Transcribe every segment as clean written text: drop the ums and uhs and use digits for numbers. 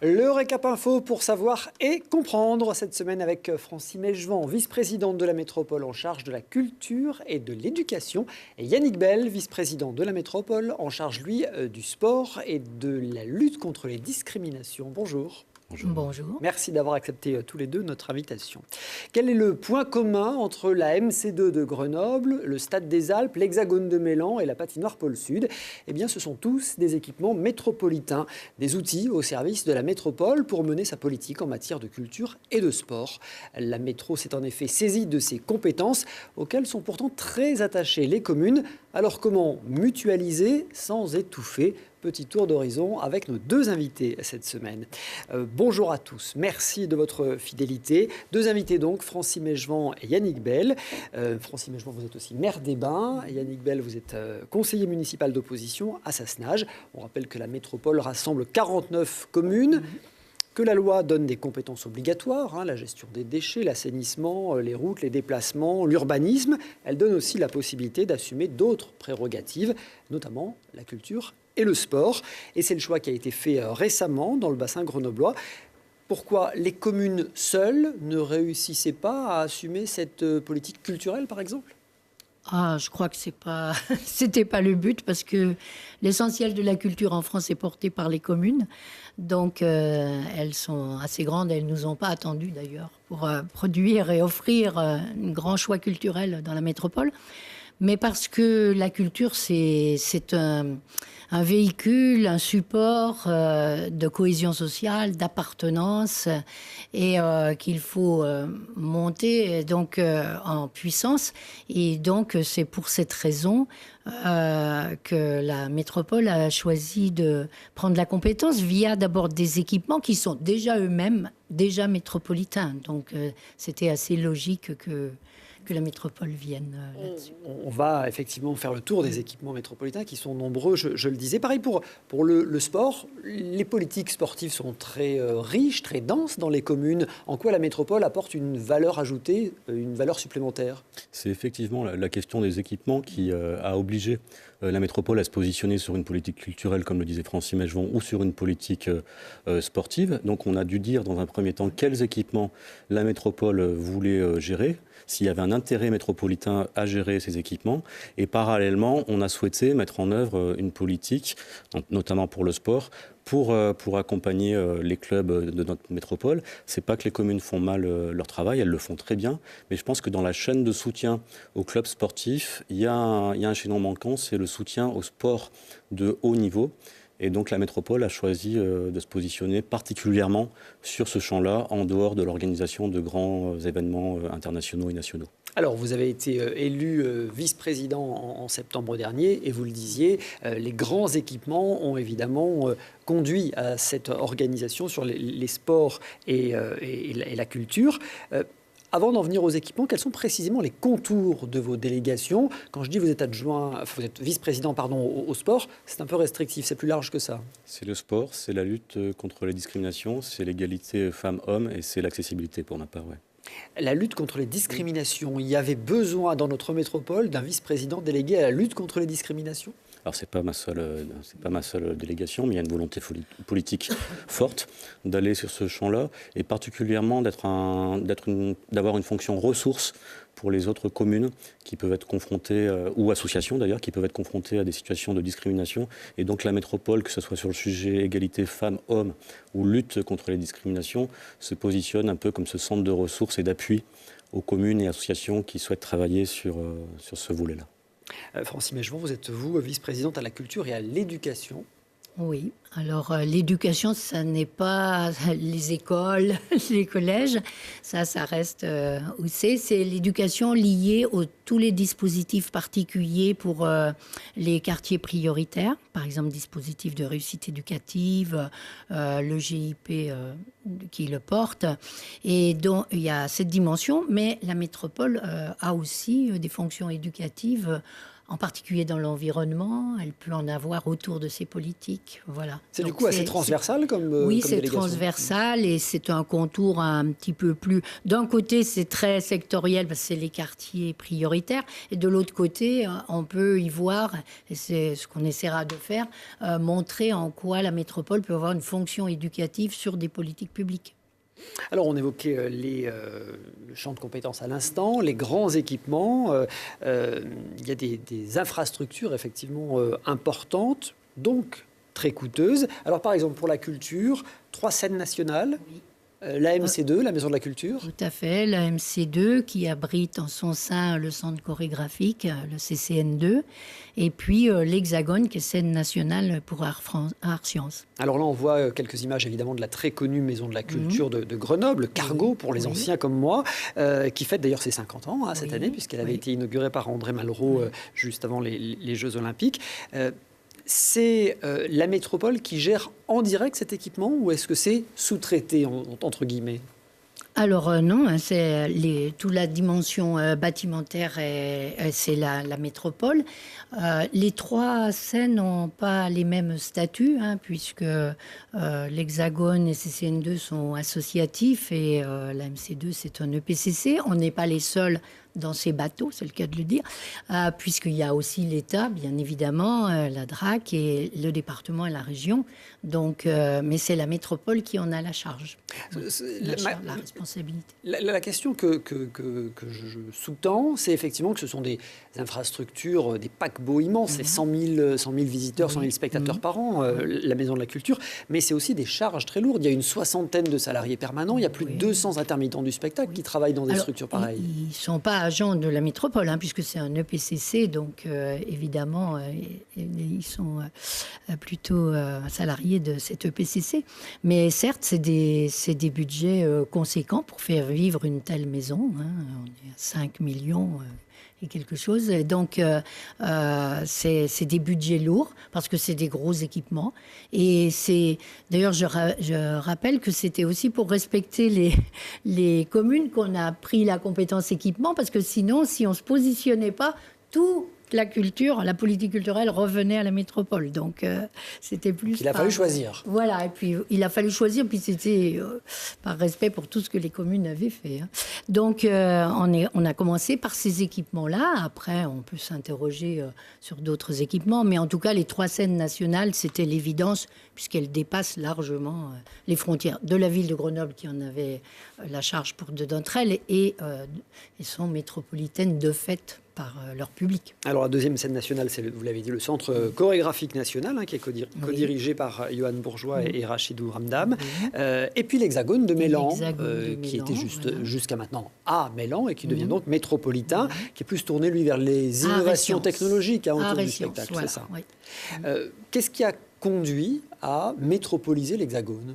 Le récap info pour savoir et comprendre cette semaine avec Francine Mejvan, vice-présidente de la métropole en charge de la culture et de l'éducation, et Yannick Bell, vice-président de la métropole en charge, lui, du sport et de la lutte contre les discriminations. Bonjour. Bonjour. Merci d'avoir accepté tous les deux notre invitation. Quel est le point commun entre la MC2 de Grenoble, le Stade des Alpes, l'Hexagone de Mélan et la patinoire Pôle Sud? Eh bien, ce sont tous des équipements métropolitains, des outils au service de la métropole pour mener sa politique en matière de culture et de sport. La métro s'est en effet saisie de ces compétences auxquelles sont pourtant très attachées les communes. Alors comment mutualiser sans étouffer? Petit tour d'horizon avec nos deux invités cette semaine. Bonjour à tous, merci de votre fidélité. Deux invités donc, Francine Mejvan et Yannick Bell. Francine Mejvan, vous êtes aussi maire des Bains. Yannick Bell, vous êtes conseiller municipal d'opposition à Sassenage. On rappelle que la métropole rassemble 49 communes. Que la loi donne des compétences obligatoires, la gestion des déchets, l'assainissement, les routes, les déplacements, l'urbanisme. Elle donne aussi la possibilité d'assumer d'autres prérogatives, notamment la culture et le sport. Et c'est le choix qui a été fait récemment dans le bassin grenoblois. Pourquoi les communes seules ne réussissaient pas à assumer cette politique culturelle, par exemple ? Je crois que c'était pas le but, parce que l'essentiel de la culture en France est porté par les communes. Donc, elles sont assez grandes. Elles nous ont pas attendus, d'ailleurs, pour produire et offrir un grand choix culturel dans la métropole. Mais parce que la culture, c'est un véhicule, un support de cohésion sociale, d'appartenance, et qu'il faut monter donc en puissance. Et donc, c'est pour cette raison que la métropole a choisi de prendre la compétence via d'abord des équipements qui sont déjà eux-mêmes déjà métropolitains. Donc, c'était assez logique que la métropole vienne là-dessus. On va effectivement faire le tour des équipements métropolitains qui sont nombreux, je le disais. Pareil pour le sport, les politiques sportives sont très riches, très denses dans les communes. En quoi la métropole apporte une valeur ajoutée, une valeur supplémentaire? C'est effectivement la question des équipements qui a obligé la métropole à se positionner sur une politique culturelle, comme le disait Francine Mejvan, ou sur une politique sportive. Donc on a dû dire dans un premier temps quels équipements la métropole voulait gérer, s'il y avait un intérêt métropolitain à gérer ces équipements. Et parallèlement, on a souhaité mettre en œuvre une politique, notamment pour le sport, pour accompagner les clubs de notre métropole. C'est pas que les communes font mal leur travail, elles le font très bien, mais je pense que dans la chaîne de soutien aux clubs sportifs, il y a un chaînon manquant, c'est le soutien au sport de haut niveau. Et donc la métropole a choisi de se positionner particulièrement sur ce champ-là, en dehors de l'organisation de grands événements internationaux et nationaux. Alors, vous avez été élu vice-président en septembre dernier, et vous le disiez, les grands équipements ont évidemment conduit à cette organisation sur les sports et la culture. Avant d'en venir aux équipements, quels sont précisément les contours de vos délégations? Quand je dis vous êtes vice-président au sport, c'est un peu restrictif, c'est plus large que ça. C'est le sport, c'est la lutte contre les discriminations, c'est l'égalité femmes-hommes et c'est l'accessibilité pour ma part, ouais. La lutte contre les discriminations, il y avait besoin dans notre métropole d'un vice-président délégué à la lutte contre les discriminations? Alors c'est pas ma seule délégation, mais il y a une volonté politique forte d'aller sur ce champ-là, et particulièrement d'avoir une fonction ressource pour les autres communes qui peuvent être confrontées, ou associations d'ailleurs, qui peuvent être confrontées à des situations de discrimination. Et donc la métropole, que ce soit sur le sujet égalité femmes-hommes ou lutte contre les discriminations, se positionne un peu comme ce centre de ressources et d'appui aux communes et associations qui souhaitent travailler sur ce volet-là. Francine Mejvan, vous êtes vice-présidente à la culture et à l'éducation. Oui, alors l'éducation, ça n'est pas les écoles, les collèges, ça reste où c'est l'éducation liée à tous les dispositifs particuliers pour les quartiers prioritaires, par exemple dispositif de réussite éducative, le GIP qui le porte, et donc il y a cette dimension, mais la métropole a aussi des fonctions éducatives en particulier dans l'environnement. Elle peut en avoir autour de ses politiques. Voilà. C'est du Donc, coup assez transversal comme oui, comme c'est délégation. transversal et c'est un contour un petit peu plus... D'un côté, c'est très sectoriel parce que c'est les quartiers prioritaires. Et de l'autre côté, on peut y voir, et c'est ce qu'on essaiera de faire, montrer en quoi la métropole peut avoir une fonction éducative sur des politiques publiques. Alors, on évoquait le champ de compétences à l'instant, les grands équipements. Il y a des infrastructures effectivement importantes, donc très coûteuses. Alors, par exemple, pour la culture, 3 scènes nationales. Oui. La MC2, la Maison de la Culture. Tout à fait, la MC2 qui abrite en son sein le centre chorégraphique, le CCN2, et puis l'Hexagone qui est scène nationale pour Art Sciences. Alors là, on voit quelques images évidemment de la très connue Maison de la Culture de Grenoble, Cargo pour les anciens comme moi, qui fête d'ailleurs ses 50 ans cette année, puisqu'elle avait été inaugurée par André Malraux juste avant les Jeux Olympiques. C'est la métropole qui gère en direct cet équipement ou est-ce que c'est sous-traité, entre guillemets? Alors non, hein, c'est toute la dimension bâtimentaire, c'est la métropole. Les 3 scènes n'ont pas les mêmes statuts, hein, puisque l'Hexagone et CCN2 sont associatifs et la MC2 c'est un EPCC. On n'est pas les seuls dans ces bateaux, c'est le cas de le dire, puisqu'il y a aussi l'État, bien évidemment, la DRAC et le département et la région. Donc, mais c'est la métropole qui en a la charge, la responsabilité. La question que je sous-tends, c'est effectivement que ce sont des infrastructures, des paquebots immenses, c'est 100 000 visiteurs, 100 000 spectateurs par an, la Maison de la Culture, mais c'est aussi des charges très lourdes. Il y a une 60aine de salariés permanents, il y a plus de 200 intermittents du spectacle qui travaillent dans des structures pareilles. Ils ne sont pas agents de la métropole, hein, puisque c'est un EPCC, donc évidemment, ils sont plutôt salariés de cet EPCC. Mais certes, c'est des budgets conséquents pour faire vivre une telle maison. Hein. On est à 5 millions et quelque chose. Et donc, c'est des budgets lourds parce que c'est des gros équipements. Et d'ailleurs, je rappelle que c'était aussi pour respecter les communes qu'on a pris la compétence équipement parce que sinon, si on ne se positionnait pas, tout la culture, la politique culturelle revenait à la métropole. Donc, c'était plus... Il a fallu choisir. Voilà, et puis il a fallu choisir, puis c'était par respect pour tout ce que les communes avaient fait. Hein. Donc, on a commencé par ces équipements-là. Après, on peut s'interroger sur d'autres équipements, mais en tout cas, les 3 scènes nationales, c'était l'évidence, puisqu'elles dépassent largement les frontières de la ville de Grenoble, qui en avait la charge pour 2 d'entre elles, et sont métropolitaines de fait par leur public. Alors la 2e scène nationale, c'est, vous l'avez dit, le Centre chorégraphique national, hein, qui est co-dirigé par Johan Bourgeois et Rachidou Ramdam. Et puis l'Hexagone de Mélan, qui était jusqu'à maintenant à Mélan et qui devient donc métropolitain, qui est plus tourné, lui, vers les innovations technologiques autour du spectacle. Voilà, c'est ça. Oui. Qu'est-ce qui a conduit à métropoliser l'Hexagone ?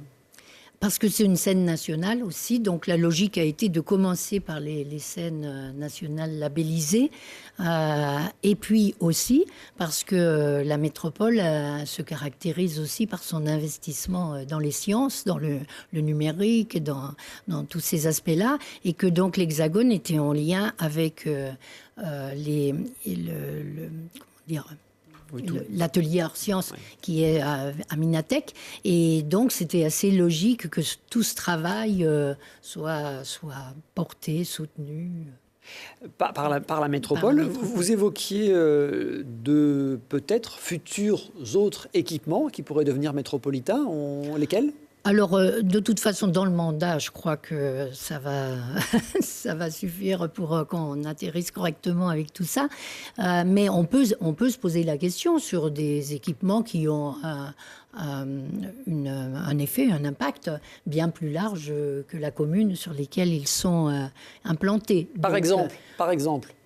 Parce que c'est une scène nationale aussi, donc la logique a été de commencer par les scènes nationales labellisées, et puis aussi parce que la métropole se caractérise aussi par son investissement dans les sciences, dans le numérique, dans tous ces aspects-là, et que donc l'Hexagone était en lien avec l'atelier Art Sciences qui est à Minatec. Et donc, c'était assez logique que tout ce travail soit porté, soutenu. Par la métropole. Vous évoquiez de peut-être futurs autres équipements qui pourraient devenir métropolitains. Lesquels ? Alors, de toute façon, dans le mandat, je crois que ça va suffire pour qu'on atterrisse correctement avec tout ça. Mais on peut se poser la question sur des équipements qui ont un effet, un impact bien plus large que la commune sur lesquels ils sont implantés. Par exemple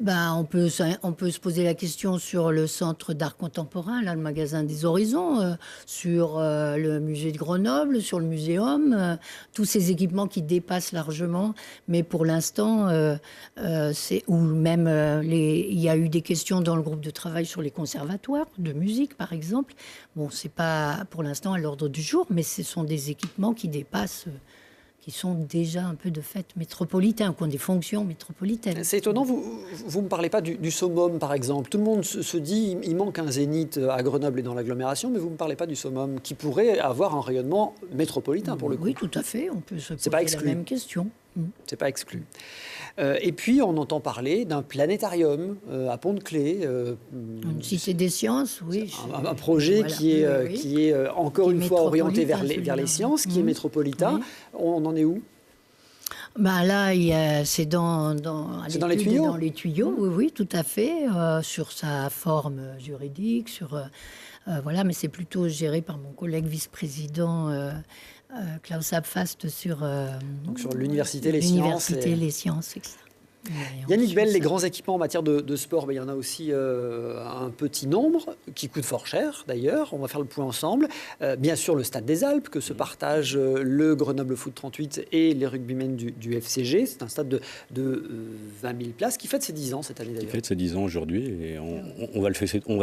on peut se poser la question sur le centre d'art contemporain, là, le magasin des Horizons, sur le musée de Grenoble, sur le muséum, tous ces équipements qui dépassent largement, mais pour l'instant, ou même il y a eu des questions dans le groupe de travail sur les conservatoires de musique, par exemple. Bon, c'est pas pour l'instant à l'ordre du jour, mais ce sont des équipements qui dépassent qui sont déjà un peu de fait métropolitains, qui ont des fonctions métropolitaines. C'est étonnant, vous ne me parlez pas du summum, par exemple. Tout le monde se dit il manque un zénith à Grenoble et dans l'agglomération, mais vous ne me parlez pas du summum, qui pourrait avoir un rayonnement métropolitain, pour le coup. Oui, tout à fait. On peut se poser la même question. C'est pas exclu. Et puis, on entend parler d'un planétarium à Pont-de-Clé. Une cité des sciences, oui. Un projet qui est encore une fois orienté vers les sciences, qui est métropolitain. Oui. On en est où? Là, c'est dans les tuyaux. Dans les tuyaux, oui, tout à fait. Sur sa forme juridique, mais c'est plutôt géré par mon collègue vice-président Klaus Abfast sur l'université, les sciences. Les sciences, etc. Yannick Bell, les grands équipements en matière de sport, il y en a aussi un petit nombre qui coûtent fort cher d'ailleurs. On va faire le point ensemble. Bien sûr, le Stade des Alpes que se partagent le Grenoble Foot 38 et les rugbymen du FCG. C'est un stade de 20 000 places qui fête ses 10 ans cette année d'ailleurs. Qui fête ses 10 ans aujourd'hui et on va le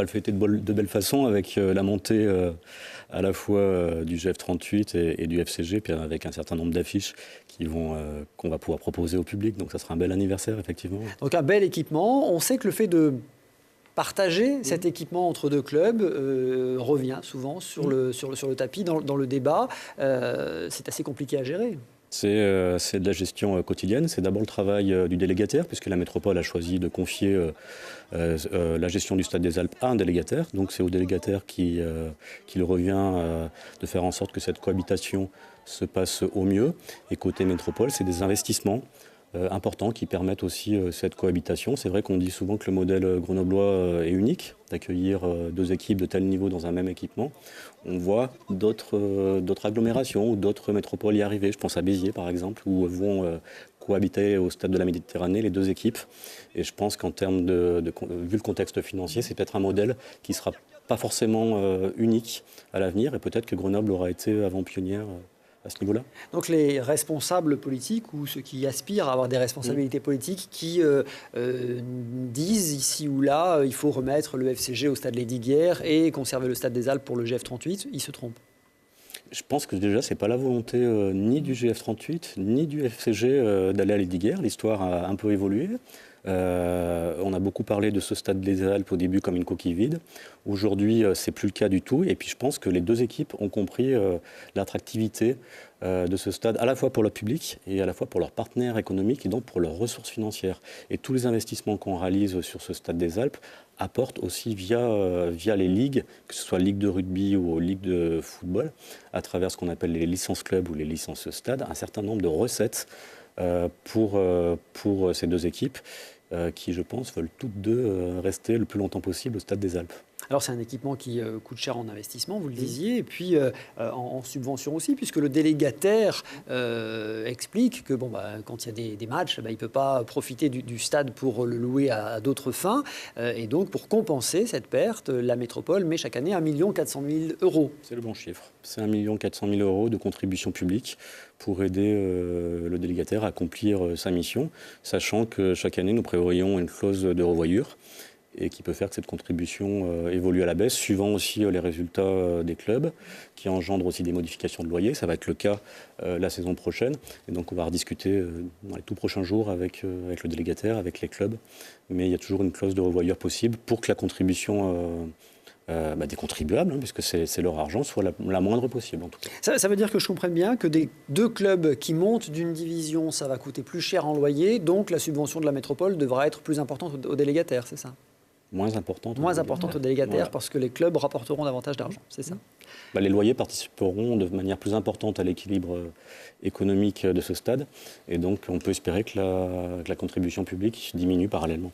fêter de belle façon avec la montée à la fois du GF 38 et du FCG, puis avec un certain nombre d'affiches qu'on va pouvoir proposer au public. Donc ça sera un bel anniversaire, effectivement. Donc un bel équipement. On sait que le fait de partager cet équipement entre deux clubs revient souvent sur le tapis, dans le débat. C'est assez compliqué à gérer. C'est de la gestion quotidienne. C'est d'abord le travail du délégataire, puisque la métropole a choisi de confier la gestion du Stade des Alpes à un délégataire. Donc c'est au délégataire qu'il revient de faire en sorte que cette cohabitation se passe au mieux. Et côté métropole, c'est des investissements importants qui permettent aussi cette cohabitation. C'est vrai qu'on dit souvent que le modèle grenoblois est unique, d'accueillir deux équipes de tel niveau dans un même équipement. On voit d'autres agglomérations ou d'autres métropoles y arriver. Je pense à Béziers, par exemple, où vont cohabiter au Stade de la Méditerranée les deux équipes. Et je pense qu'en termes vu le contexte financier, c'est peut-être un modèle qui ne sera pas forcément unique à l'avenir. Et peut-être que Grenoble aura été avant-pionnière à ce niveau-là. Donc les responsables politiques ou ceux qui aspirent à avoir des responsabilités politiques qui disent ici ou là il faut remettre le FCG au stade Lesdiguières et conserver le stade des Alpes pour le GF38, ils se trompent. Je pense que déjà, ce n'est pas la volonté ni du GF38 ni du FCG d'aller à Lesdiguières. L'histoire a un peu évolué. On a beaucoup parlé de ce stade des Alpes au début comme une coquille vide. Aujourd'hui, c'est plus le cas du tout. Et puis, je pense que les deux équipes ont compris l'attractivité de ce stade, à la fois pour le public et à la fois pour leurs partenaires économiques et donc pour leurs ressources financières. Et tous les investissements qu'on réalise sur ce stade des Alpes apportent aussi via les ligues, que ce soit ligue de rugby ou ligue de football, à travers ce qu'on appelle les licences clubs ou les licences stades, un certain nombre de recettes pour ces deux équipes qui, je pense, veulent toutes deux rester le plus longtemps possible au Stade des Alpes. Alors c'est un équipement qui coûte cher en investissement, vous le disiez, et puis en subvention aussi, puisque le délégataire explique que quand il y a des matchs, il ne peut pas profiter du stade pour le louer à d'autres fins. Et donc pour compenser cette perte, la métropole met chaque année 1 400 000 €. C'est le bon chiffre. C'est 1 400 000 € de contribution publique pour aider le délégataire à accomplir sa mission, sachant que chaque année, nous prévoyons une clause de revoyure et qui peut faire que cette contribution évolue à la baisse, suivant aussi les résultats des clubs, qui engendrent aussi des modifications de loyer. Ça va être le cas la saison prochaine. Et donc on va rediscuter dans les tout prochains jours avec le délégataire, avec les clubs. Mais il y a toujours une clause de revoyure possible pour que la contribution des contribuables, puisque c'est leur argent, soit la moindre possible en tout cas. Ça veut dire que je comprenne bien que des deux clubs qui montent d'une division, ça va coûter plus cher en loyer, donc la subvention de la métropole devra être plus importante aux délégataires, c'est ça ? Moins importante aux délégataires, parce que les clubs rapporteront davantage d'argent, c'est ça ? Les loyers participeront de manière plus importante à l'équilibre économique de ce stade, et donc on peut espérer que la contribution publique diminue parallèlement.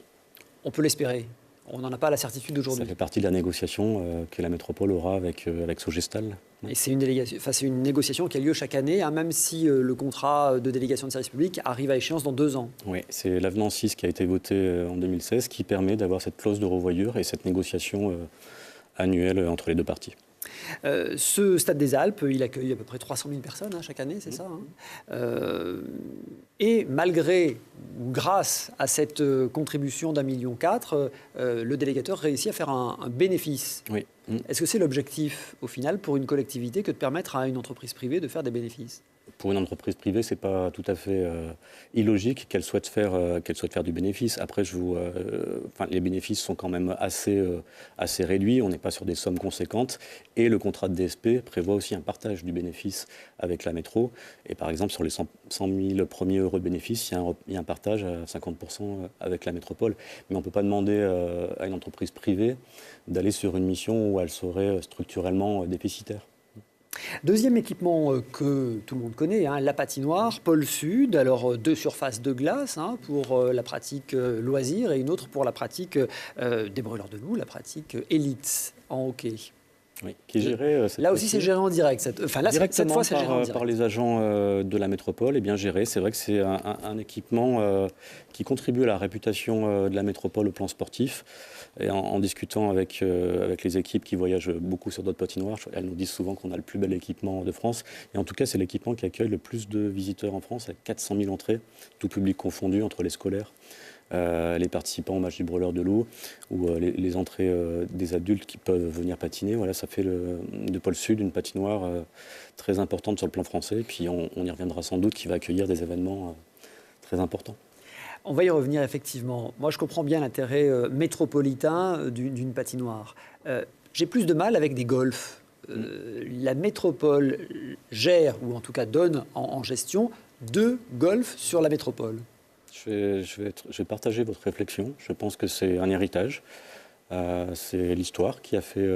On peut l'espérer. On n'en a pas la certitude aujourd'hui. Ça fait partie de la négociation que la métropole aura avec Sogestal. Et c'est une négociation qui a lieu chaque année, même si le contrat de délégation de service public arrive à échéance dans 2 ans. Oui, c'est l'avenant 6 qui a été voté en 2016 qui permet d'avoir cette clause de revoyure et cette négociation annuelle entre les deux parties. Ce Stade des Alpes, il accueille à peu près 300 000 personnes chaque année, c'est ça et malgré ou grâce à cette contribution d'1,4 million, le délégataire réussit à faire un bénéfice. Oui. Est-ce que c'est l'objectif, au final, pour une collectivité, que de permettre à une entreprise privée de faire des bénéfices ? pour une entreprise privée, c'est pas tout à fait illogique qu'elle souhaite faire du bénéfice. Après, les bénéfices sont quand même assez réduits. On n'est pas sur des sommes conséquentes. Et le contrat de DSP prévoit aussi un partage du bénéfice avec la métro. Et par exemple, sur les 100 000 premiers euros de bénéfice, il y a un partage à 50% avec la métropole. Mais on ne peut pas demander à une entreprise privée d'aller sur une mission où elle serait structurellement déficitaire. Deuxième équipement que tout le monde connaît, la patinoire, pôle sud. Alors 2 surfaces de glace pour la pratique loisir et une autre pour la pratique des brûleurs de loup, la pratique élite en hockey. Oui, qui est géré. Là aussi, c'est géré en direct. Cette fois, c'est géré en direct. Par les agents de la métropole, et bien géré. C'est vrai que c'est un équipement qui contribue à la réputation de la métropole au plan sportif. Et en discutant avec les équipes qui voyagent beaucoup sur d'autres patinoires, elles nous disent souvent qu'on a le plus bel équipement de France. Et en tout cas, c'est l'équipement qui accueille le plus de visiteurs en France, avec 400 000 entrées, tout public confondu, entre les scolaires, les participants au match du brûleur de loup ou les entrées des adultes qui peuvent venir patiner. Voilà, ça fait de Pôle Sud une patinoire très importante sur le plan français. Et puis on y reviendra sans doute, qui va accueillir des événements très importants. On va y revenir effectivement. Moi, je comprends bien l'intérêt métropolitain d'une patinoire. J'ai plus de mal avec des golfs. La métropole gère, ou en tout cas donne en gestion, 2 golfs sur la métropole. Je vais partager votre réflexion. Je pense que c'est un héritage. C'est l'histoire qui a fait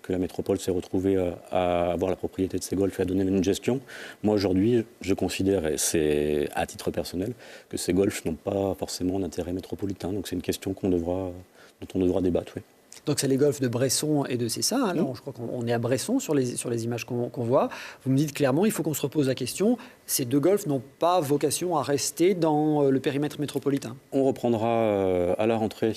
que la métropole s'est retrouvée à avoir la propriété de ces golfs et à donner une gestion. Moi, aujourd'hui, je considère, et c'est à titre personnel, que ces golfs n'ont pas forcément d'intérêt métropolitain. Donc c'est une question dont on devra débattre. Oui. Donc c'est les golfs de Bresson et de Cessin. Là, je crois qu'on est à Bresson sur les images qu'on voit. Vous me dites clairement, il faut qu'on se repose la question. Ces 2 golfs n'ont pas vocation à rester dans le périmètre métropolitain. On reprendra à la rentrée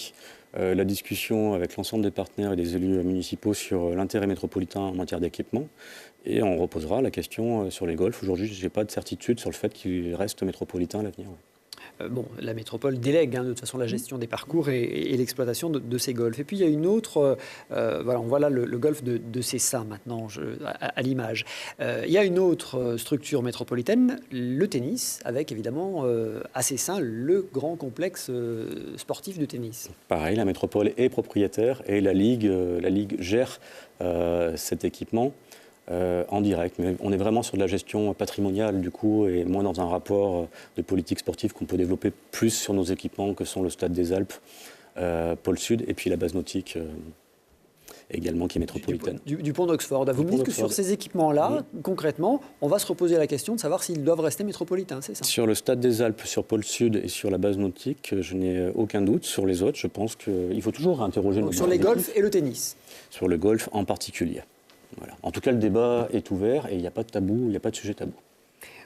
la discussion avec l'ensemble des partenaires et des élus municipaux sur l'intérêt métropolitain en matière d'équipement. Et on reposera la question sur les golfs. Aujourd'hui, je n'ai pas de certitude sur le fait qu'ils restent métropolitains à l'avenir. La métropole délègue de toute façon la gestion des parcours et l'exploitation de ces golfs. Et puis il y a une autre, on voit là le golf de Cessin maintenant à l'image. Il y a une autre structure métropolitaine, le tennis, avec évidemment à Cessin le grand complexe sportif de tennis. Pareil, la métropole est propriétaire et la Ligue gère cet équipement. En direct, mais on est vraiment sur de la gestion patrimoniale du coup et moins dans un rapport de politique sportive qu'on peut développer plus sur nos équipements que sont le Stade des Alpes, Pôle Sud et puis la base nautique également qui est métropolitaine. Du pont d'Oxford. Vous me dites que sur ces équipements-là, concrètement, on va se reposer la question de savoir s'ils doivent rester métropolitains, c'est ça? Sur le Stade des Alpes, sur Pôle Sud et sur la base nautique, je n'ai aucun doute. Sur les autres, je pense qu'il faut toujours interroger. Donc sur les golfs et le tennis? Sur le golf en particulier. Voilà. En tout cas, le débat est ouvert et il n'y a pas de tabou, il n'y a pas de sujet tabou.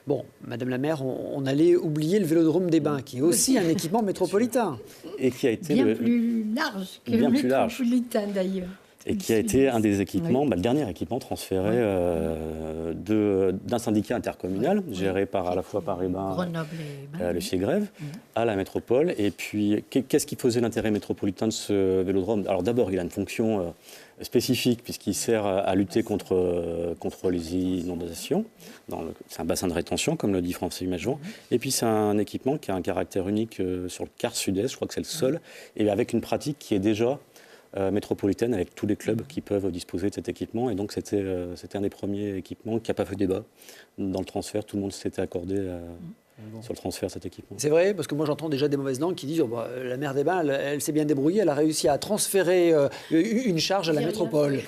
Bon, Madame la maire, on allait oublier le Vélodrome des Bains, qui est aussi un équipement métropolitain. Et qui a été bien plus large que le métropolitain d'ailleurs. Et qui a été un des équipements, le dernier équipement transféré d'un syndicat intercommunal, géré par à la fois par Grenoble et le Sigrève, à la métropole. Et puis, qu'est-ce qui faisait l'intérêt métropolitain de ce vélodrome? Alors d'abord, il a une fonction spécifique, puisqu'il sert à lutter contre les inondations. C'est un bassin de rétention, comme le dit Francis Majon. Et puis, c'est un équipement qui a un caractère unique sur le quart sud-est, je crois que c'est le seul, et avec une pratique qui est déjà métropolitaine avec tous les clubs qui peuvent disposer de cet équipement. Et donc, c'était un des premiers équipements qui n'a pas fait débat dans le transfert. Tout le monde s'était accordé sur le transfert de cet équipement. C'est vrai, parce que moi, j'entends déjà des mauvaises langues qui disent la maire des Bains, elle s'est bien débrouillée, elle a réussi à transférer une charge à la métropole.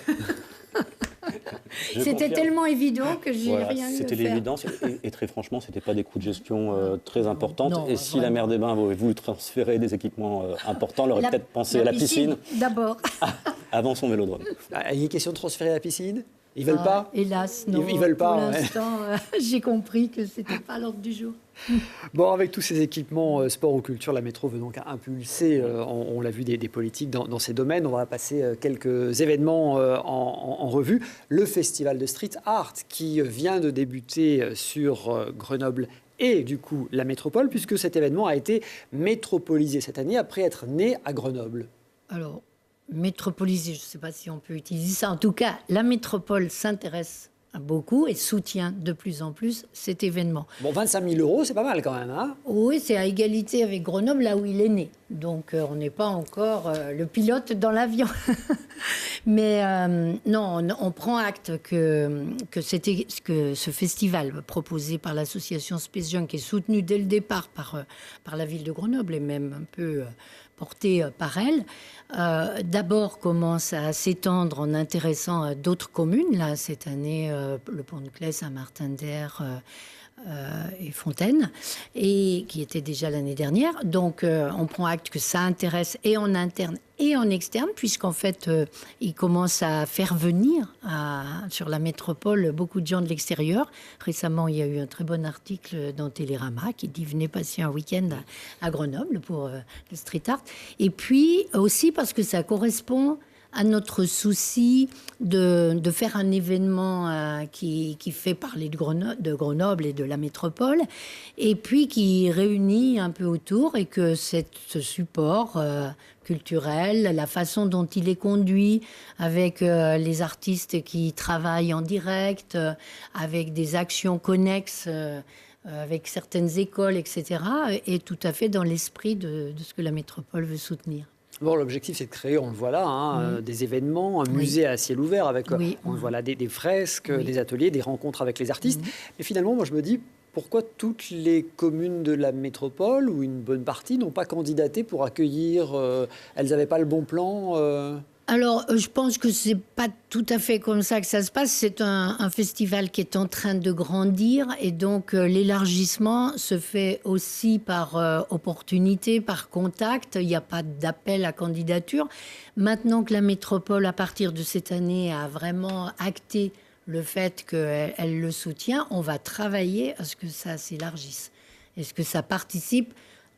C'était tellement évident que j'ai rien eu à faire. C'était l'évidence et très franchement, ce n'était pas des coûts de gestion très importants. Et si la maire des Bains avait voulu transférer des équipements importants, elle aurait peut-être pensé à la piscine d'abord. Avant son vélodrome. Il est question de transférer la piscine? Ils ne veulent pas? Hélas, non. Ils veulent pas. Pour l'instant, j'ai compris que ce n'était pas à l'ordre du jour. Bon, avec tous ces équipements sport ou culture, la métro veut donc impulser, on l'a vu, des politiques dans ces domaines. On va passer quelques événements en revue. Le festival de street art qui vient de débuter sur Grenoble et du coup la métropole, puisque cet événement a été métropolisé cette année après être né à Grenoble. Alors, métropolisé, je ne sais pas si on peut utiliser ça. En tout cas, la métropole s'intéresse beaucoup et soutient de plus en plus cet événement. Bon, 25 000 euros, c'est pas mal quand même, hein? Oui, c'est à égalité avec Grenoble, là où il est né. Donc, on n'est pas encore le pilote dans l'avion. Mais non, on prend acte que ce festival proposé par l'association Space Junk, qui est soutenu dès le départ par la ville de Grenoble et même un peu porté par elle, d'abord commence à s'étendre en intéressant d'autres communes. Là, cette année, le Pont-de-Claix, Saint-Martin-d'Air et Fontaine, et qui était déjà l'année dernière. Donc, on prend acte que ça intéresse et en interne et en externe, puisqu'en fait, il commence à faire venir sur la métropole beaucoup de gens de l'extérieur. Récemment, il y a eu un très bon article dans Télérama qui dit « Venez passer un week-end à Grenoble pour le street art ». Et puis aussi parce que ça correspond à notre souci de faire un événement qui fait parler de Grenoble et de la métropole, et puis qui réunit un peu autour, et que ce support culturel, la façon dont il est conduit, avec les artistes qui travaillent en direct, avec des actions connexes, avec certaines écoles, etc., est tout à fait dans l'esprit de ce que la métropole veut soutenir. Bon, l'objectif, c'est de créer, on le voit là, des événements, un musée à ciel ouvert avec, on le voit là, des fresques, des ateliers, des rencontres avec les artistes. Mais finalement, moi, je me dis, pourquoi toutes les communes de la métropole, ou une bonne partie, n'ont pas candidaté pour accueillir elles n'avaient pas le bon plan Alors, je pense que c'est pas tout à fait comme ça que ça se passe. C'est un festival qui est en train de grandir, et donc l'élargissement se fait aussi par opportunité, par contact. Il n'y a pas d'appel à candidature. Maintenant que la métropole, à partir de cette année, a vraiment acté le fait qu'elle le soutient, on va travailler à ce que ça s'élargisse. Est-ce que ça participe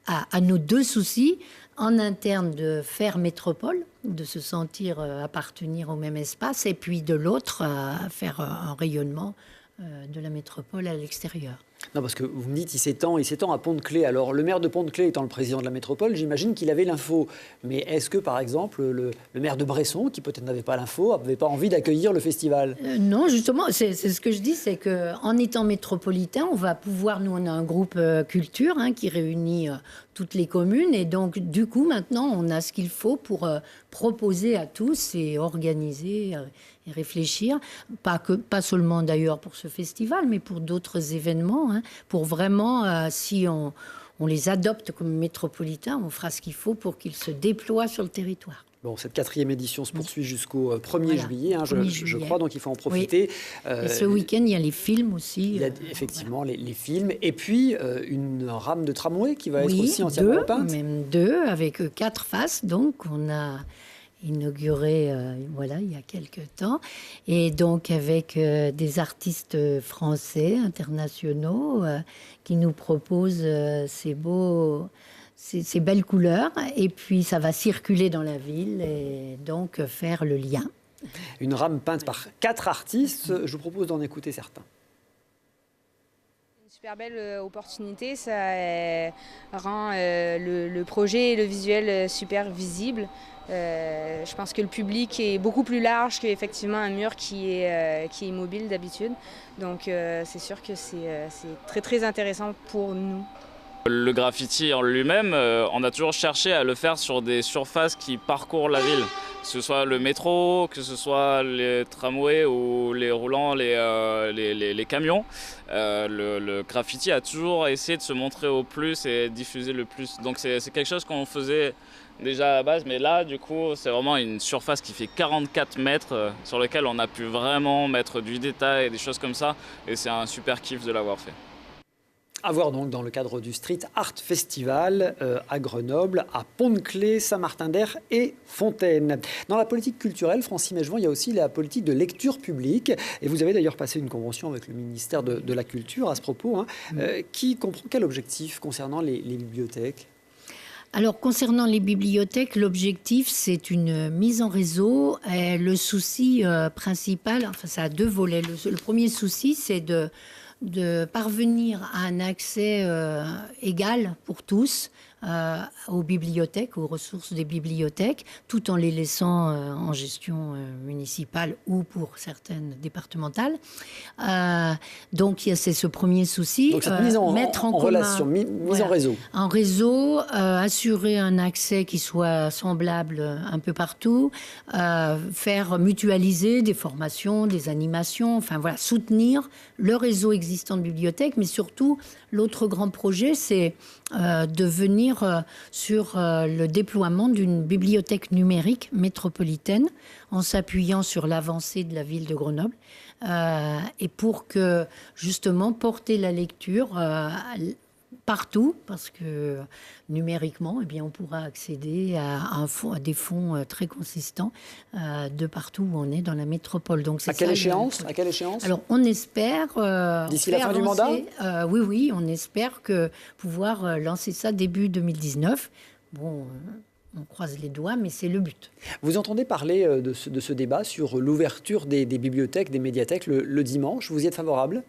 à nos deux soucis, en interne de faire métropole, de se sentir appartenir au même espace, et puis de l'autre, à faire un rayonnement de la métropole à l'extérieur. Non, parce que vous me dites, il s'étend à Pont-de-Claix. Alors, le maire de Pont-de-Claix étant le président de la métropole, j'imagine qu'il avait l'info. Mais est-ce que, par exemple, le maire de Bresson, qui peut-être n'avait pas l'info, n'avait pas envie d'accueillir le festival Non, justement, c'est ce que je dis, c'est qu'en étant métropolitain, on va pouvoir, nous, on a un groupe culture qui réunit toutes les communes, et donc, du coup, maintenant, on a ce qu'il faut pour proposer à tous et organiser et réfléchir, pas seulement d'ailleurs pour ce festival, mais pour d'autres événements, pour vraiment, si on les adopte comme métropolitains, on fera ce qu'il faut pour qu'ils se déploient sur le territoire. Bon, cette 4e édition se poursuit jusqu'au 1er juillet, je crois, donc il faut en profiter. Oui. Et ce week-end, il y a les films aussi. Il y a effectivement les films, et puis une rame de tramway qui va être aussi entièrement peinte. Même 2, avec 4 faces, donc on a inauguré il y a quelques temps, et donc avec des artistes français, internationaux, qui nous proposent ces belles couleurs, et puis ça va circuler dans la ville et donc faire le lien. Une rame peinte par 4 artistes, je vous propose d'en écouter certains. Super belle opportunité, ça rend le projet et le visuel super visible. Je pense que le public est beaucoup plus large qu'effectivement un mur qui est immobile d'habitude. Donc c'est sûr que c'est très très intéressant pour nous. Le graffiti en lui-même, on a toujours cherché à le faire sur des surfaces qui parcourent la ville. Que ce soit le métro, que ce soit les tramways ou les roulants, les camions. Le graffiti a toujours essayé de se montrer au plus et diffuser le plus. Donc c'est quelque chose qu'on faisait déjà à la base, mais là du coup c'est vraiment une surface qui fait 44 mètres sur laquelle on a pu vraiment mettre du détail et des choses comme ça, et c'est un super kiff de l'avoir fait. À voir donc dans le cadre du Street Art Festival à Grenoble, à Pont-de-Claix, Saint-Martin-d'Air et Fontaine. Dans la politique culturelle, Francine Mégevant, il y a aussi la politique de lecture publique. Et vous avez d'ailleurs passé une convention avec le ministère de la Culture à ce propos, qui comprend quel objectif concernant les bibliothèques ? Alors, concernant les bibliothèques, l'objectif, c'est une mise en réseau. Et le souci principal, enfin, ça a 2 volets. Le premier souci, c'est de parvenir à un accès égal pour tous aux bibliothèques, aux ressources des bibliothèques, tout en les laissant en gestion municipale ou pour certaines départementales. Donc, c'est ce premier souci. Donc, cette mise en commun, relation, mise en réseau. En réseau, assurer un accès qui soit semblable un peu partout, faire mutualiser des formations, des animations, enfin voilà, soutenir le réseau existant de bibliothèques, mais surtout, l'autre grand projet, c'est de venir sur le déploiement d'une bibliothèque numérique métropolitaine en s'appuyant sur l'avancée de la ville de Grenoble et pour que, justement, porter la lecture partout, parce que numériquement, eh bien, on pourra accéder à des fonds très consistants de partout où on est dans la métropole. Donc, à quelle échéance ? Alors, on espère d'ici la fin du mandat. Oui, on espère pouvoir lancer ça début 2019. Bon. On croise les doigts, mais c'est le but. Vous entendez parler de ce débat sur l'ouverture des bibliothèques, des médiathèques le dimanche. Vous y êtes favorable ?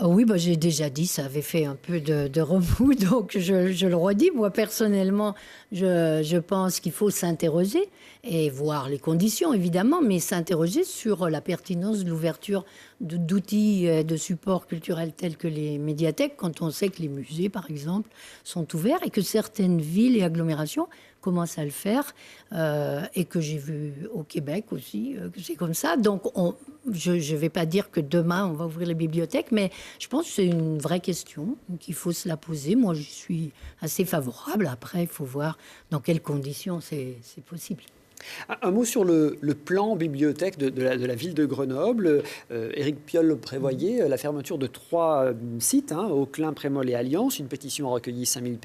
Oui, j'ai déjà dit, ça avait fait un peu de remous, donc je le redis. Moi, personnellement, je pense qu'il faut s'interroger et voir les conditions, évidemment, mais s'interroger sur la pertinence de l'ouverture d'outils et de supports culturels tels que les médiathèques, quand on sait que les musées, par exemple, sont ouverts et que certaines villes et agglomérations commencent à le faire et que j'ai vu au Québec aussi, que c'est comme ça. Donc, je ne vais pas dire que demain, on va ouvrir les bibliothèques, mais je pense que c'est une vraie question qu'il faut se la poser. Moi, je suis assez favorable. Après, il faut voir dans quelles conditions c'est possible. Un mot sur le plan bibliothèque de la ville de Grenoble. Éric Piolle prévoyait la fermeture de 3 sites, Auclin, Prémol et Alliance. Une pétition a recueilli 5000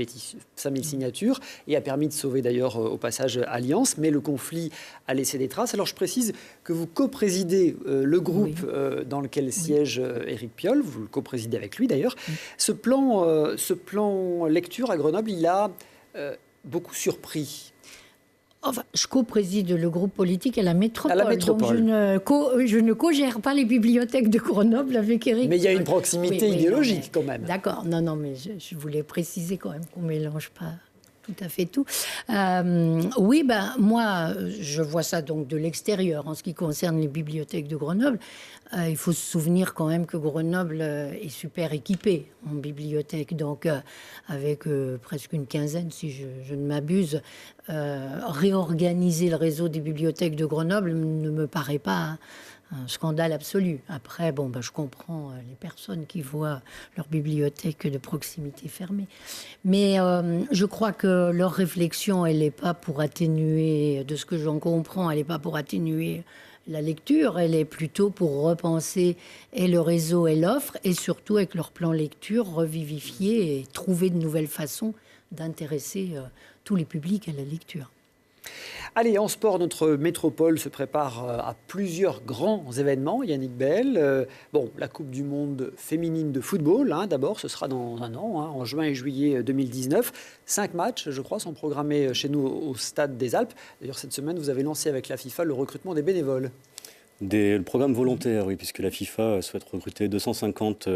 signatures et a permis de sauver d'ailleurs au passage Alliance. Mais le conflit a laissé des traces. Alors je précise que vous co-présidez le groupe dans lequel siège Éric Piolle. Vous le co-présidez avec lui d'ailleurs. Ce plan lecture à Grenoble, il a beaucoup surpris. Enfin, je co-préside le groupe politique à la métropole. Donc je ne co-gère pas les bibliothèques de Grenoble avec Éric. Mais il y a une proximité idéologique quand même. D'accord. Non, mais je voulais préciser quand même qu'on ne mélange pas tout à fait tout. Oui, moi, je vois ça donc de l'extérieur. En ce qui concerne les bibliothèques de Grenoble, il faut se souvenir quand même que Grenoble est super équipée en bibliothèque. Donc, avec presque une quinzaine, si je ne m'abuse, réorganiser le réseau des bibliothèques de Grenoble ne me paraît pas un scandale absolu. Après, je comprends les personnes qui voient leur bibliothèque de proximité fermée. Mais je crois que leur réflexion, elle n'est pas pour atténuer, de ce que j'en comprends, elle n'est pas pour atténuer la lecture, elle est plutôt pour repenser et le réseau et l'offre, et surtout avec leur plan lecture, revivifier et trouver de nouvelles façons d'intéresser tous les publics à la lecture. Allez, en sport, notre métropole se prépare à plusieurs grands événements. Yannick Bell, la Coupe du Monde féminine de football, d'abord, ce sera dans un an, en juin et juillet 2019. 5 matchs, je crois, sont programmés chez nous au Stade des Alpes. D'ailleurs, cette semaine, vous avez lancé avec la FIFA le recrutement des bénévoles. Le programme volontaire, oui, puisque la FIFA souhaite recruter 250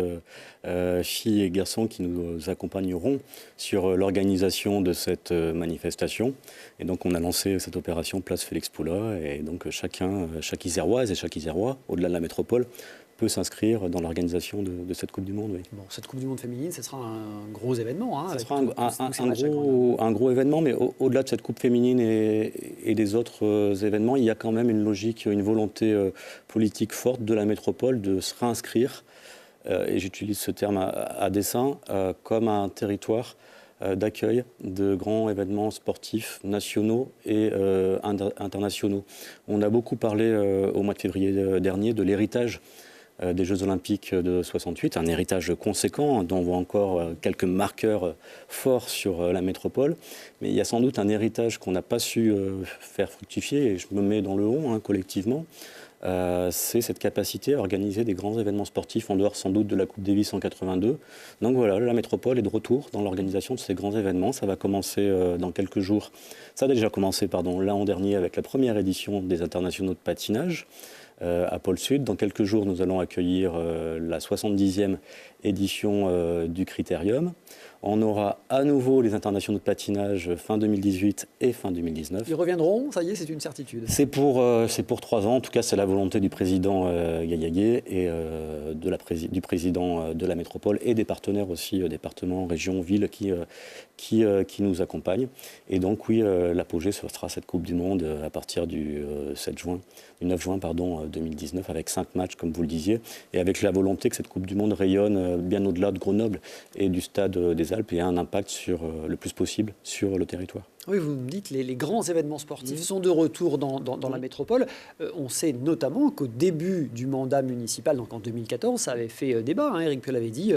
filles et garçons qui nous accompagneront sur l'organisation de cette manifestation. Et donc, on a lancé cette opération Place Félix Poula. Et donc, chaque Iséroise et chaque Isérois, au-delà de la métropole, peut s'inscrire dans l'organisation de cette Coupe du Monde. Oui. Cette Coupe du Monde féminine, ce sera un gros événement. Ce sera un gros événement, mais au-delà de cette Coupe féminine et des autres événements, il y a quand même une logique, une volonté politique forte de la métropole de se réinscrire, et j'utilise ce terme à dessein, comme un territoire d'accueil de grands événements sportifs nationaux et internationaux. On a beaucoup parlé au mois de février dernier de l'héritage des Jeux Olympiques de 68, un héritage conséquent dont on voit encore quelques marqueurs forts sur la métropole. Mais il y a sans doute un héritage qu'on n'a pas su faire fructifier, et je me mets dans le haut collectivement. C'est cette capacité à organiser des grands événements sportifs en dehors sans doute de la Coupe Davis en 82. Donc voilà, la métropole est de retour dans l'organisation de ces grands événements. Ça va commencer dans quelques jours. Ça a déjà commencé, l'an dernier avec la première édition des internationaux de patinage à Pôle Sud. Dans quelques jours, nous allons accueillir la 70e édition du Critérium. On aura à nouveau les internationaux de patinage fin 2018 et fin 2019. Ils reviendront, ça y est, c'est une certitude. C'est pour 3 ans, en tout cas c'est la volonté du président Gayagé et du président de la métropole et des partenaires aussi, départements, régions, villes qui nous accompagnent. Et donc oui, l'apogée ce sera cette Coupe du Monde à partir du 9 juin 2019 avec 5 matchs comme vous le disiez et avec la volonté que cette Coupe du Monde rayonne bien au-delà de Grenoble et du stade des Alpes et ait un impact le plus possible sur le territoire. Oui, vous me dites les grands événements sportifs sont de retour dans la métropole. On sait notamment qu'au début du mandat municipal, donc en 2014, ça avait fait débat. Éric Piolle avait dit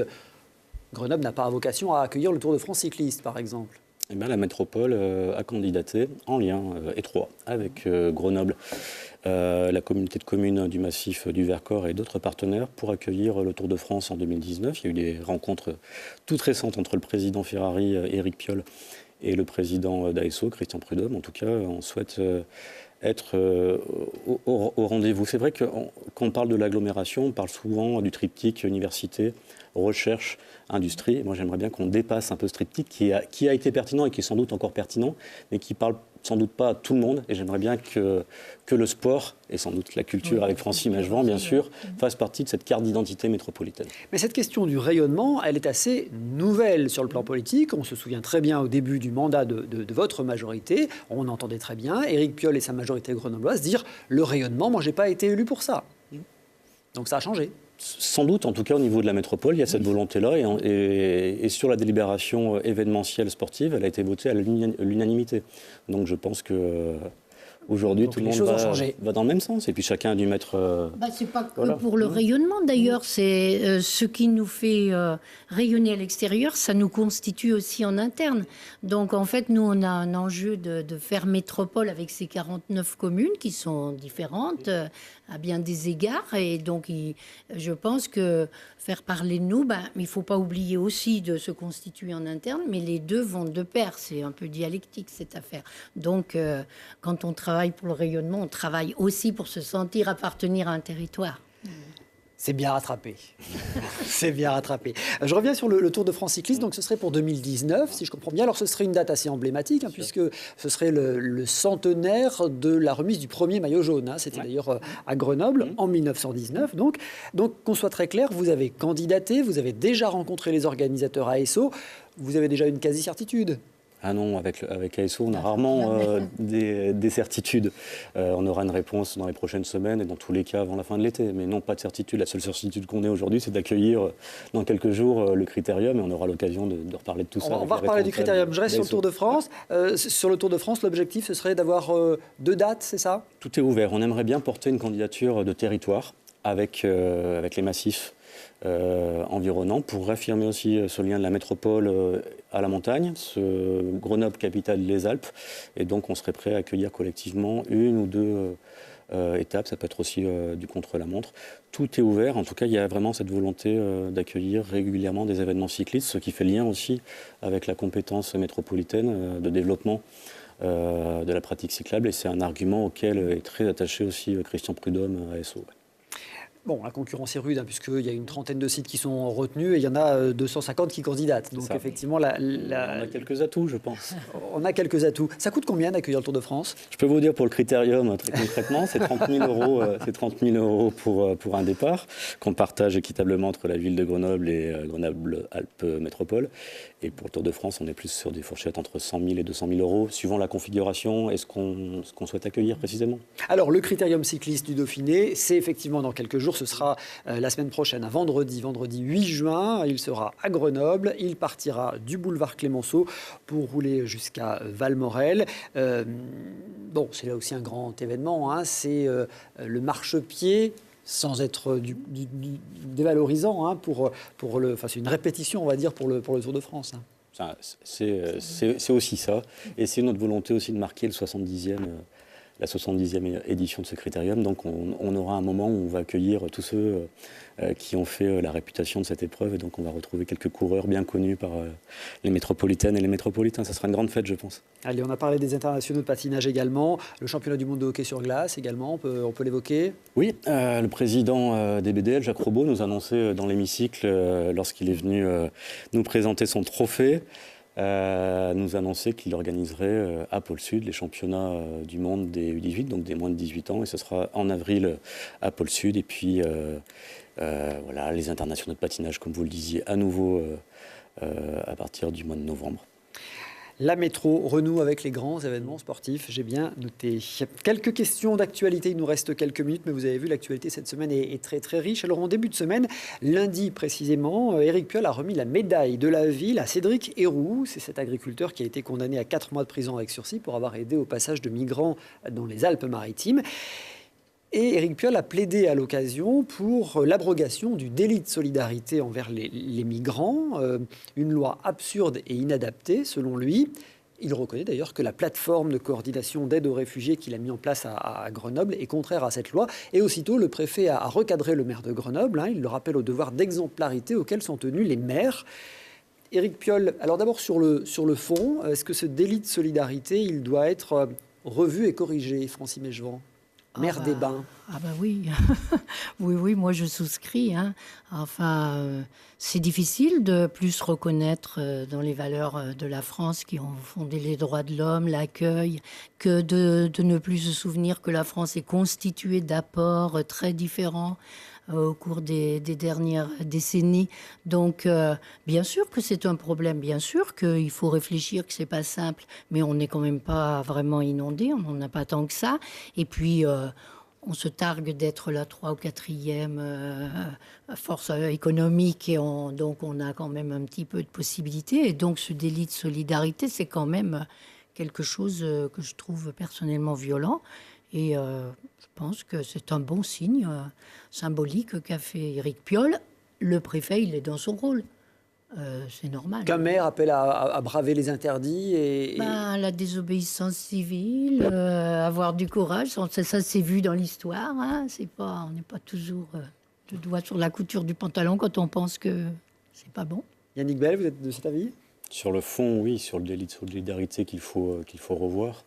Grenoble n'a pas vocation à accueillir le Tour de France cycliste, par exemple. Eh bien, la métropole a candidaté en lien étroit avec Grenoble, la communauté de communes du massif du Vercors et d'autres partenaires pour accueillir le Tour de France en 2019. Il y a eu des rencontres toutes récentes entre le président Ferrari, Éric Piolle, et le président d'ASO, Christian Prudhomme. En tout cas, on souhaite être au rendez-vous. C'est vrai que quand on parle de l'agglomération, on parle souvent du triptyque université, recherche, industrie. Moi, j'aimerais bien qu'on dépasse un peu ce triptyque qui a été pertinent et qui est sans doute encore pertinent, mais qui parle sans doute pas à tout le monde. Et j'aimerais bien que le sport, et sans doute la culture avec Francis Magevant, bien sûr, fasse partie de cette carte d'identité métropolitaine. Mais cette question du rayonnement, elle est assez nouvelle sur le plan politique. On se souvient très bien au début du mandat de votre majorité, on entendait très bien Éric Piolle et sa majorité grenobloise dire « le rayonnement, moi, j'ai pas été élu pour ça ». Donc ça a changé. Sans doute, en tout cas au niveau de la métropole, il y a cette volonté-là. Et sur la délibération événementielle sportive, elle a été votée à l'unanimité. Donc je pense que aujourd'hui, tout le monde va dans le même sens. Et puis chacun a dû mettre... c'est pas que pour le rayonnement, d'ailleurs. C'est ce qui nous fait rayonner à l'extérieur, ça nous constitue aussi en interne. Donc, en fait, nous, on a un enjeu de faire métropole avec ces 49 communes qui sont différentes à bien des égards. Et donc, je pense que faire parler de nous, il ne faut pas oublier aussi de se constituer en interne, mais les deux vont de pair. C'est un peu dialectique, cette affaire. Donc, quand on travaille pour le rayonnement, on travaille aussi pour se sentir appartenir à un territoire. C'est bien rattrapé. C'est bien rattrapé. Je reviens sur le Tour de France cycliste. Donc, ce serait pour 2019, si je comprends bien. Alors, ce serait une date assez emblématique, puisque ce serait le centenaire de la remise du premier maillot jaune. C'était d'ailleurs à Grenoble, en 1919. Donc, qu'on soit très clair, vous avez candidaté, vous avez déjà rencontré les organisateurs ASO. Vous avez déjà une quasi-certitude. Ah non, avec ASO, on a rarement des certitudes. On aura une réponse dans les prochaines semaines et dans tous les cas avant la fin de l'été. Mais non, pas de certitude. La seule certitude qu'on ait aujourd'hui, c'est d'accueillir dans quelques jours le Critérium et on aura l'occasion de reparler de tout ça. On va reparler du Critérium. Je reste sur le Tour de France. Sur le Tour de France, l'objectif, ce serait d'avoir 2 dates, c'est ça ? Tout est ouvert. On aimerait bien porter une candidature de territoire avec les massifs environnants pour réaffirmer aussi ce lien de la métropole à la montagne, ce Grenoble capitale des Alpes. Et donc on serait prêt à accueillir collectivement 1 ou 2 étapes. Ça peut être aussi du contre-la-montre. Tout est ouvert. En tout cas, il y a vraiment cette volonté d'accueillir régulièrement des événements cyclistes, ce qui fait lien aussi avec la compétence métropolitaine de développement de la pratique cyclable. Et c'est un argument auquel est très attaché aussi Christian Prudhomme à ASO. Bon, la concurrence est rude, puisqu'il y a une trentaine de sites qui sont retenus et il y en a 250 qui candidatent. Donc effectivement, on a quelques atouts, je pense. On a quelques atouts. Ça coûte combien d'accueillir le Tour de France ? Je peux vous dire pour le Critérium, très concrètement, c'est 30 000 euros, c'est 30 000 euros pour un départ, qu'on partage équitablement entre la ville de Grenoble et Grenoble-Alpes Métropole. Et pour le Tour de France, on est plus sur des fourchettes entre 100 000 et 200 000 euros, suivant la configuration et ce qu'on souhaite accueillir précisément. Alors, le Critérium cycliste du Dauphiné, c'est effectivement dans quelques jours. Ce sera la semaine prochaine, à vendredi 8 juin. Il sera à Grenoble. Il partira du boulevard Clémenceau pour rouler jusqu'à Valmorel. Bon, c'est là aussi un grand événement. C'est le marchepied, sans être dévalorisant, c'est une répétition, on va dire, pour le Tour de France. C'est aussi ça. Et c'est notre volonté aussi de marquer la la 70e édition de ce critérium. Donc on aura un moment où on va accueillir tous ceux qui ont fait la réputation de cette épreuve. Et donc on va retrouver quelques coureurs bien connus par les métropolitaines et les métropolitains. Ça sera une grande fête, je pense. Allez, on a parlé des internationaux de patinage également, le championnat du monde de hockey sur glace également, on peut l'évoquer. Oui, le président des BDL, Jacques Robot, nous a annoncé dans l'hémicycle, lorsqu'il est venu nous présenter son trophée, nous annoncer qu'il organiserait à Pôle Sud les championnats du monde des U18, donc des moins de 18 ans, et ce sera en avril à Pôle Sud. Et puis voilà, les internationaux de patinage, comme vous le disiez, à nouveau à partir du mois de novembre. La métro renoue avec les grands événements sportifs, j'ai bien noté. Quelques questions d'actualité, il nous reste quelques minutes, mais vous avez vu, l'actualité cette semaine est très très riche. Alors en début de semaine, lundi précisément, Éric Piolle a remis la médaille de la ville à Cédric Héroux. C'est cet agriculteur qui a été condamné à 4 mois de prison avec sursis pour avoir aidé au passage de migrants dans les Alpes-Maritimes. Et Éric Piolle a plaidé à l'occasion pour l'abrogation du délit de solidarité envers les migrants, une loi absurde et inadaptée selon lui. Il reconnaît d'ailleurs que la plateforme de coordination d'aide aux réfugiés qu'il a mis en place à Grenoble est contraire à cette loi. Et aussitôt, le préfet a recadré le maire de Grenoble. Il le rappelle au devoir d'exemplarité auquel sont tenus les maires. Éric Piolle, alors d'abord sur le fond, est-ce que ce délit de solidarité, il doit être revu et corrigé, Francine Mégevant ? Maire des Bains. Ah bah oui, oui, moi je souscris. Enfin, c'est difficile de plus reconnaître dans les valeurs de la France qui ont fondé les droits de l'homme, l'accueil, que de ne plus se souvenir que la France est constituée d'apports très différents au cours des dernières décennies. Donc, bien sûr que c'est un problème, bien sûr qu'il faut réfléchir, que c'est pas simple, mais on n'est quand même pas vraiment inondé, on n'en a pas tant que ça. Et puis, on se targue d'être la 3 ou 4e force économique, et donc on a quand même un petit peu de possibilités. Et donc, ce délit de solidarité, c'est quand même quelque chose que je trouve personnellement violent. Et je pense que c'est un bon signe symbolique qu'a fait Éric Piolle. Le préfet, il est dans son rôle. C'est normal. Qu'un maire appelle à braver les interdits La désobéissance civile, avoir du courage, ça c'est vu dans l'histoire. On n'est pas toujours le doigt sur la couture du pantalon quand on pense que c'est pas bon. Yannick Bell, vous êtes de cet avis ? Sur le fond, oui, sur le délit de solidarité qu'il faut revoir.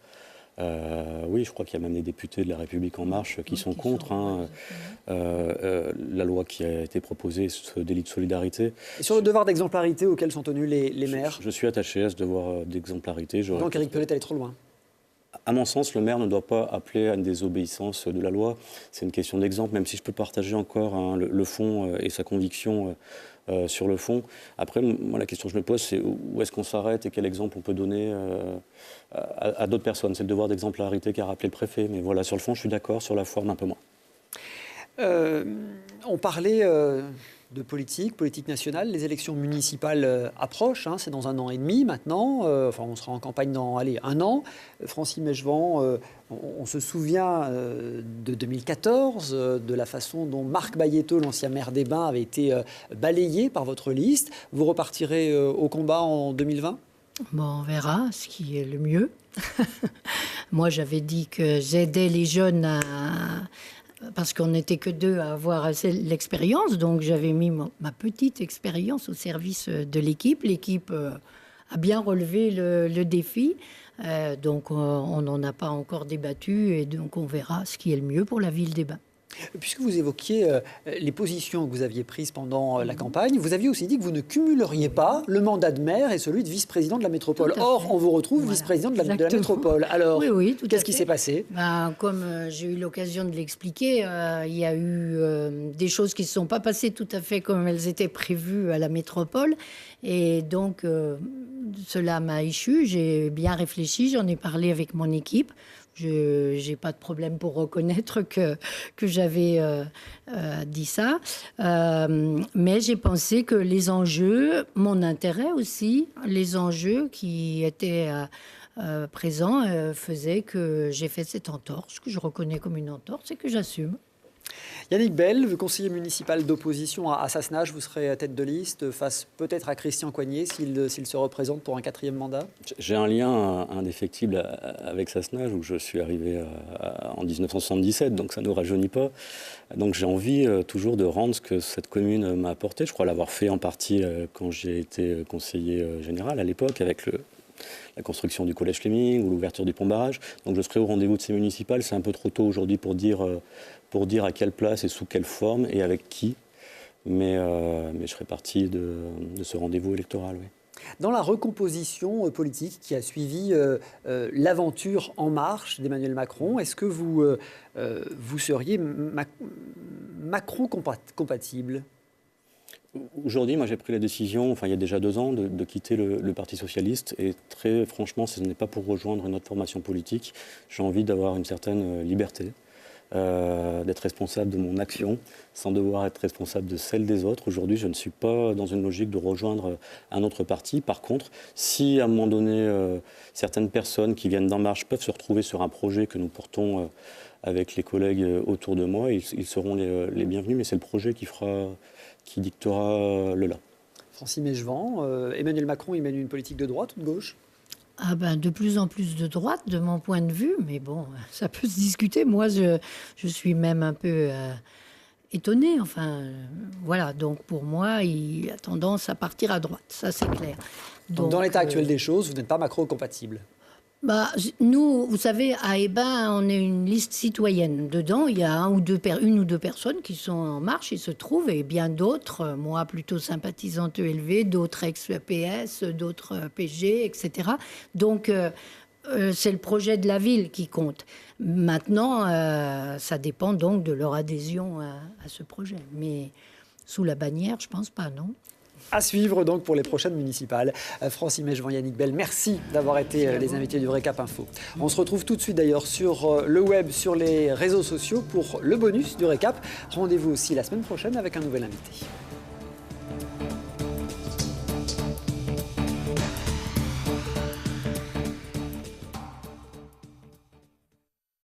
Oui, je crois qu'il y a même des députés de La République En Marche qui sont contre la loi qui a été proposée, ce délit de solidarité. Et sur le devoir d'exemplarité auquel sont tenus les maires ? Je suis attaché à ce devoir d'exemplarité. Donc Éric Piolle est allé trop loin. À mon sens, le maire ne doit pas appeler à une désobéissance de la loi. C'est une question d'exemple, même si je peux partager encore le fond et sa conviction sur le fond. Après, moi, la question que je me pose, c'est où est-ce qu'on s'arrête et quel exemple on peut donner à d'autres personnes. C'est le devoir d'exemplarité qu'a rappelé le préfet. Mais voilà, sur le fond, je suis d'accord. Sur la forme, un peu moins. On parlait de politique nationale. Les élections municipales approchent. C'est dans 1 an et demi maintenant. On sera en campagne dans 1 an. Francine Mégevant, on se souvient de 2014, de la façon dont Marc Bayetto, l'ancien maire des Bains, avait été balayé par votre liste. Vous repartirez au combat en 2020 ? Bon, on verra ce qui est le mieux. Moi, j'avais dit que j'aidais les jeunes parce qu'on n'était que 2 à avoir l'expérience. Donc, j'avais mis ma petite expérience au service de l'équipe. L'équipe a bien relevé le défi. Donc, on n'en a pas encore débattu. Et donc, on verra ce qui est le mieux pour la ville des Bains. Puisque vous évoquiez les positions que vous aviez prises pendant la campagne, vous aviez aussi dit que vous ne cumuleriez pas le mandat de maire et celui de vice-président de la métropole. Or, on vous retrouve vice-président de la métropole. Alors, oui, qu'est-ce qui s'est passé ? Comme j'ai eu l'occasion de l'expliquer, il y a eu des choses qui ne se sont pas passées tout à fait comme elles étaient prévues à la métropole. Et donc, cela m'a échu. J'ai bien réfléchi, j'en ai parlé avec mon équipe. Je n'ai pas de problème pour reconnaître que j'avais dit ça. Mais j'ai pensé que les enjeux, mon intérêt aussi, les enjeux qui étaient présents faisaient que j'ai fait cette entorse, que je reconnais comme une entorse et que j'assume. Yannick Bell, conseiller municipal d'opposition à Sassenage, vous serez tête de liste face peut-être à Christian Coignet s'il se représente pour un 4e mandat. J'ai un lien indéfectible avec Sassenage où je suis arrivé en 1977, donc ça ne nous rajeunit pas. Donc j'ai envie toujours de rendre ce que cette commune m'a apporté. Je crois l'avoir fait en partie quand j'ai été conseiller général à l'époque avec la construction du collège Fleming ou l'ouverture du pont-barrage. Donc je serai au rendez-vous de ces municipales. C'est un peu trop tôt aujourd'hui pour dire à quelle place et sous quelle forme et avec qui. Mais je ferai partie de ce rendez-vous électoral, oui. Dans la recomposition politique qui a suivi l'aventure En Marche d'Emmanuel Macron, est-ce que vous seriez Macron compatible ? Aujourd'hui, moi j'ai pris la décision, il y a déjà 2 ans, de quitter le Parti Socialiste. Et très franchement, ce n'est pas pour rejoindre une autre formation politique. J'ai envie d'avoir une certaine liberté, d'être responsable de mon action, sans devoir être responsable de celle des autres. Aujourd'hui, je ne suis pas dans une logique de rejoindre un autre parti. Par contre, si à un moment donné, certaines personnes qui viennent d'En Marche peuvent se retrouver sur un projet que nous portons avec les collègues autour de moi, ils seront les bienvenus. Mais c'est le projet qui dictera le là. Francine Mégevant, Emmanuel Macron, il mène une politique de droite ou de gauche ? De plus en plus de droite, de mon point de vue, mais bon, ça peut se discuter. Moi, je suis même un peu étonnée. Voilà. Donc, pour moi, il a tendance à partir à droite. Ça, c'est clair. Donc, dans l'état actuel des choses, vous n'êtes pas Macron-compatible ? Nous, vous savez, à Hébin, on est une liste citoyenne. Dedans, il y a une ou deux personnes qui sont En Marche, il se trouve, et bien d'autres, moi plutôt sympathisante ELV, d'autres ex-PS, d'autres PG, etc. Donc, c'est le projet de la ville qui compte. Maintenant, ça dépend donc de leur adhésion à ce projet. Mais sous la bannière, je pense pas, non ? À suivre donc pour les prochaines municipales. Francine Mégevant, Yannick Bell, merci d'avoir été les invités du Récap Info. On se retrouve tout de suite d'ailleurs sur le web, sur les réseaux sociaux pour le bonus du Récap. Rendez-vous aussi la semaine prochaine avec un nouvel invité.